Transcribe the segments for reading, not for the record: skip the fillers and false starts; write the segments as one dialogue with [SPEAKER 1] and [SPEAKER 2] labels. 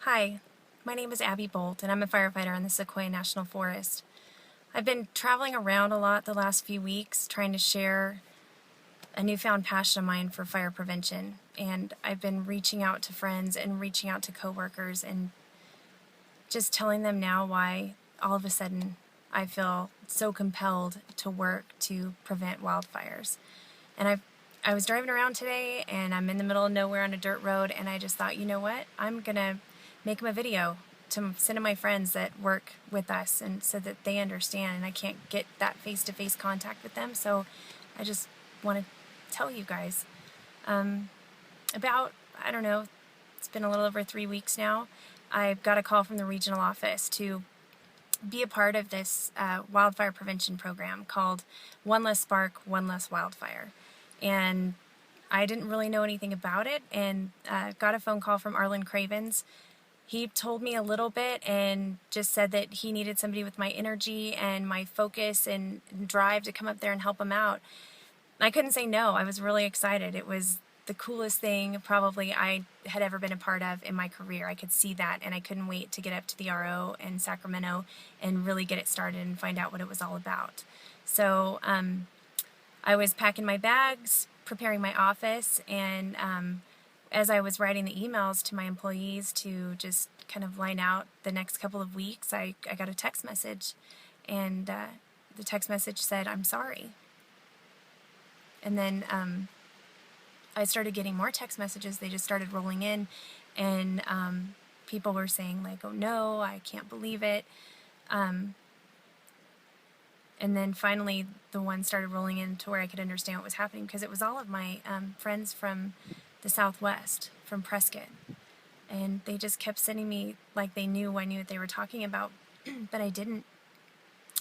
[SPEAKER 1] Hi, my name is Abby Bolt, and I'm a firefighter in the Sequoia National Forest. I've been traveling around a lot the last few weeks trying to share a newfound passion of mine for fire prevention, and I've been reaching out to friends and reaching out to coworkers and just telling them now why all of a sudden I feel so compelled to work to prevent wildfires. And I was driving around today, and I'm in the middle of nowhere on a dirt road, and I just thought, you know what, I'm gonna make them a video to send to my friends that work with us, and so that they understand, and I can't get that face-to-face contact with them, so I just want to tell you guys. About, I don't know, it's been a little over 3 weeks now, I got a call from the regional office to be a part of this wildfire prevention program called One Less Spark, One Less Wildfire. And I didn't really know anything about it, and got a phone call from Arlen Cravens. He told me a little bit and just said that he needed somebody with my energy and my focus and drive to come up there and help him out. I couldn't say no. I was really excited. It was the coolest thing probably I had ever been a part of in my career. I could see that, and I couldn't wait to get up to the RO in Sacramento and really get it started and find out what it was all about. So I was packing my bags, preparing my office, and as I was writing the emails to my employees to just kind of line out the next couple of weeks, I got a text message, and the text message said, "I'm sorry." And then I started getting more text messages. They just started rolling in, and people were saying like, "Oh no, I can't believe it." And then finally the one started rolling in to where I could understand what was happening, because it was all of my friends from the Southwest, from Prescott. And they just kept sending me like I knew what they were talking about, but I didn't.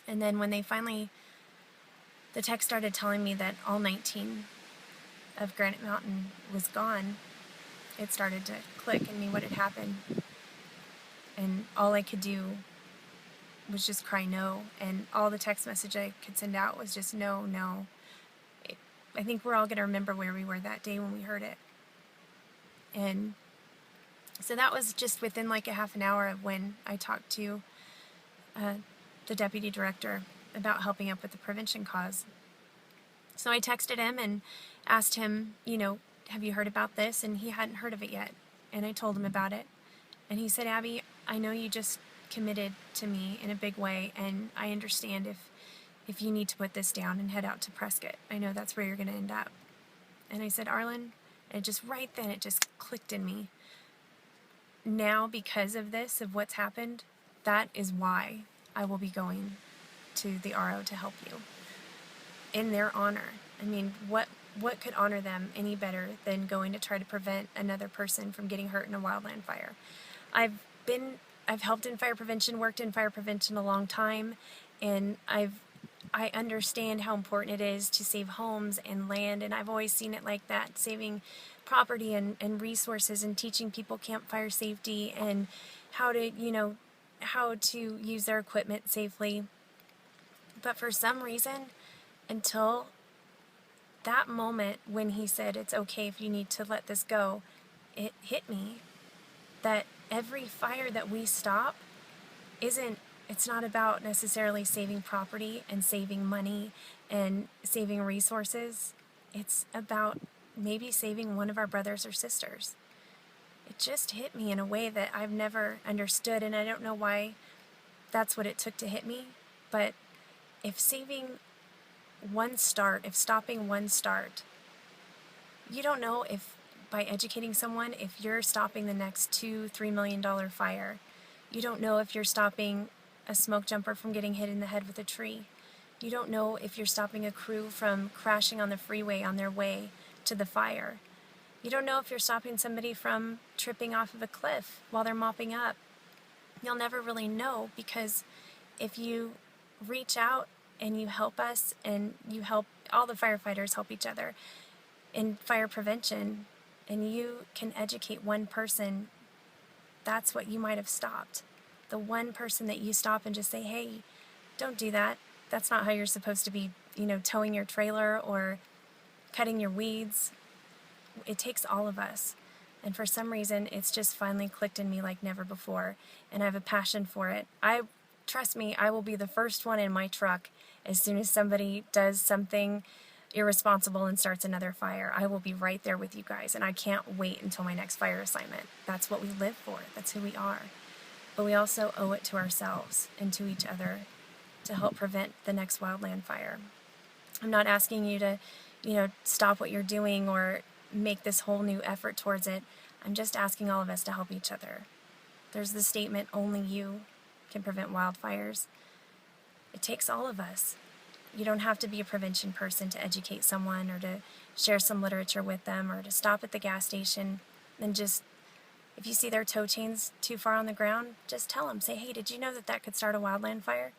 [SPEAKER 1] And then when they finally, the text started telling me that all 19 of Granite Mountain was gone, it started to click in me what had happened. And all I could do was just cry no, and all the text message I could send out was just no, no. I think we're all going to remember where we were that day when we heard it. And so that was just within like a half an hour of when I talked to the deputy director about helping up with the prevention cause. So I texted him and asked him, have you heard about this? And he hadn't heard of it yet. And I told him about it. And he said, "Abby, I know you just committed to me in a big way, and I understand if you need to put this down and head out to Prescott. I know that's where you're going to end up." And I said, "Arlen," and just right then it just clicked in me. Now, because of this, of what's happened, that is why I will be going to the RO to help you. In their honor. I mean, what could honor them any better than going to try to prevent another person from getting hurt in a wildland fire? I've helped in fire prevention, worked in fire prevention a long time, and I understand how important it is to save homes and land, and I've always seen it like that, saving property and resources, and teaching people campfire safety and how to use their equipment safely. But for some reason, until that moment when he said it's okay if you need to let this go, it hit me that every fire that we stop it's not about necessarily saving property and saving money and saving resources. It's about maybe saving one of our brothers or sisters. It just hit me in a way that I've never understood, and I don't know why that's what it took to hit me. But if stopping one start, you don't know if by educating someone, if you're stopping the next $2-3 million fire. You don't know if you're stopping a smoke jumper from getting hit in the head with a tree. You don't know if you're stopping a crew from crashing on the freeway on their way to the fire. You don't know if you're stopping somebody from tripping off of a cliff while they're mopping up. You'll never really know, because if you reach out and you help us, and you help all the firefighters help each other in fire prevention, and you can educate one person, that's what you might have stopped. The one person that you stop and just say, "Hey, don't do that. That's not how you're supposed to be, towing your trailer or cutting your weeds." It takes all of us. And for some reason, it's just finally clicked in me like never before. And I have a passion for it. Trust me, I will be the first one in my truck as soon as somebody does something irresponsible and starts another fire. I will be right there with you guys, and I can't wait until my next fire assignment. That's what we live for. That's who we are. But we also owe it to ourselves and to each other to help prevent the next wildland fire. I'm not asking you to, stop what you're doing or make this whole new effort towards it. I'm just asking all of us to help each other. There's the statement, only you can prevent wildfires. It takes all of us. You don't have to be a prevention person to educate someone or to share some literature with them or to stop at the gas station and just, if you see their tow chains too far on the ground, just tell them. Say, hey, did you know that could start a wildland fire?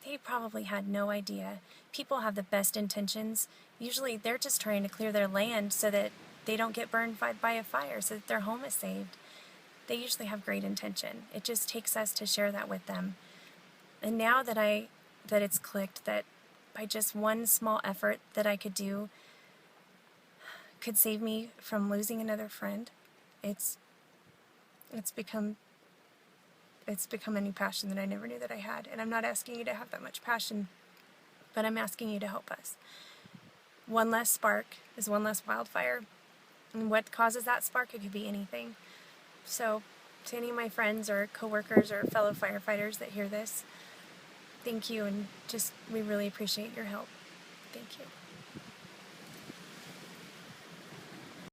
[SPEAKER 1] They probably had no idea. People have the best intentions. Usually they're just trying to clear their land so that they don't get burned by a fire, so that their home is saved. They usually have great intention. It just takes us to share that with them. And now that it's clicked, that by just one small effort that I could do could save me from losing another friend, it's become a new passion that I never knew that I had. And I'm not asking you to have that much passion, but I'm asking you to help us. One less spark is one less wildfire. And what causes that spark? It could be anything. So to any of my friends or coworkers or fellow firefighters that hear this, thank you, and we really appreciate your help. Thank you.